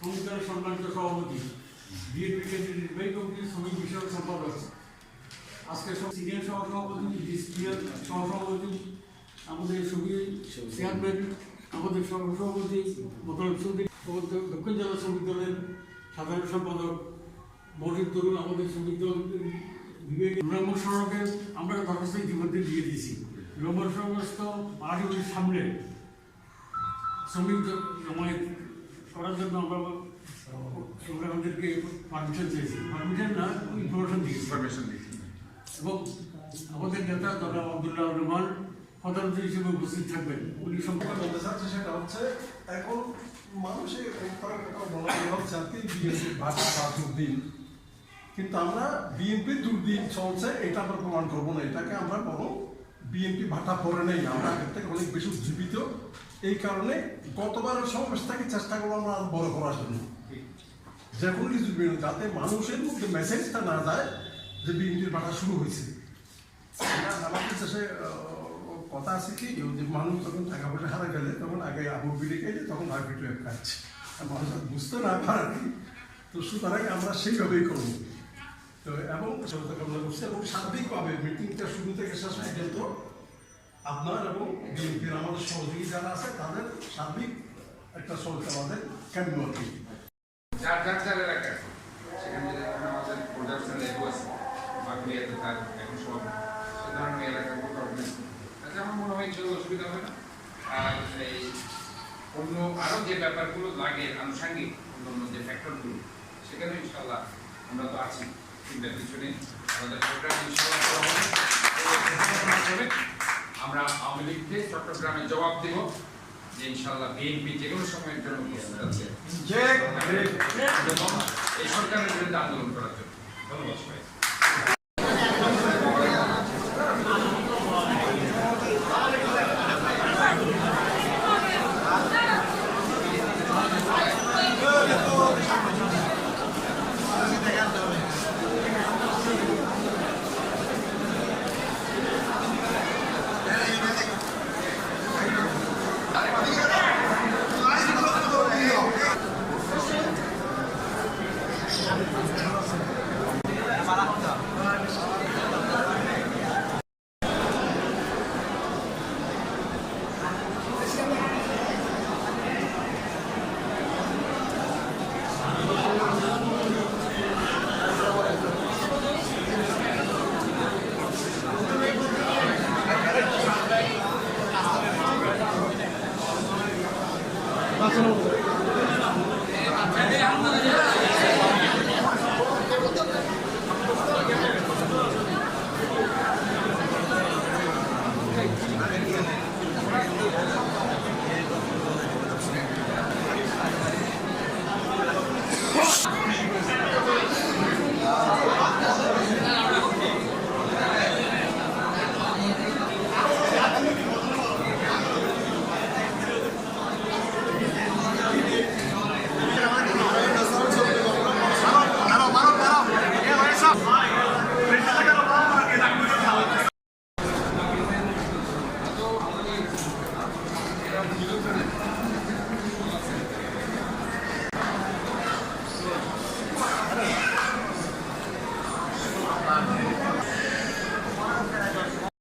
সংবিধানের সম্মানিত সভাপতি, বিএনপি কেন্দ্রীয় নির্বাহী কমিটির শ্রমিক বিষয়ক সম্পাদক, আজকে সিনিয়র সহসভাপতি, সিনিয়র সহসভাপতি, আমাদের চেয়ারম্যান, আমাদের সহসভাপতি মোতালেব চৌধুরী, দক্ষিণ জেলা শ্রমিক দলের সাধারণ সম্পাদক মজিদ তরুণ, আমাদের শ্রমিক দল বিবেক নম্বর সড়কে আমরা দরখাস্ত ইতিমধ্যে দিয়ে দিয়েছি। নম্বর সড়কস্থ পাহাড়িগুলির সামনে শ্রমিক জমায়েত করার জন্য আমরা আমাদেরকে পারমিশন চেয়েছি, পারমিশন না ইনফরমেশন দিয়েছি এবং আমাদের নেতা ডক্টর আব্দুল্লাহ রহমান প্রধানমন্ত্রী হিসেবে উপস্থিত থাকবেন। উনি সম্পর্কে বলতে চাচ্ছি সেটা হচ্ছে এখন মানুষের দুর্দিন, কিন্তু আমরা বিএনপির দুর্দিন চলছে এটা আমরা প্রমাণ করবো না, এটাকে আমরা বরং বিএনপি ভাটা পড়ে নেই, আমরা আগের থেকে অনেক বেশি জীবিত। এই কারণে গতবারের সমাবেশ থেকে চেষ্টা করবো আমরা আরো বড় করার জন্য, যে কোনো কিছু যাতে মানুষের মধ্যে মেসেজটা না যায় যে বিএনপির ভাটা শুরু হয়েছে। আমাদের দেশে কথা আছে কি, যে মানুষ যখন টাকা পয়সা হারা গেলে তখন আগে আবু বিড়ি খাইলে তখন আরবিট ওয়েব খাচ্ছে, মানুষ বুঝতে না পারে। তো সুতরাং আমরা সেইভাবেই করবো। তো এবং সহায়তা কামনা করছি এবং সার্বিকভাবে মিটিংটা শুরু থেকে শেষ পর্যন্ত আপনার এবং বিএনপির আমাদের সহযোগী যারা আছে তাদের সার্বিক একটা সহায়তা আমাদের কেন্দ্র আর কি। যার এলাকা সেখানে আমাদের প্রোডাকশন লেগু আছে বাকুড়িয়াতে তার এখন সব সে ধরনের এলাকার মতো আচ্ছা আমার মনে হয় কেউ অসুবিধা হবে না। আর এই অন্য আরও যে ব্যাপারগুলো লাগে আনুষাঙ্গিক অন্য যে ফ্যাক্টরগুলো সেখানে ইনশাল্লাহ আমরা তো আছি, চিন্তার কিছু নেই। আমাদের প্রোগ্রাম ইনশাল্লাহ আমরা আওয়ামী লীগকে চট্টগ্রামে জবাব দেব যে ইনশাল্লাহ বিএনপি যে কোনো সময়ের জন্য প্রস্তুত আছে এই সরকারের বিরুদ্ধে আন্দোলন করার জন্য। ধন্যবাদ সবাই।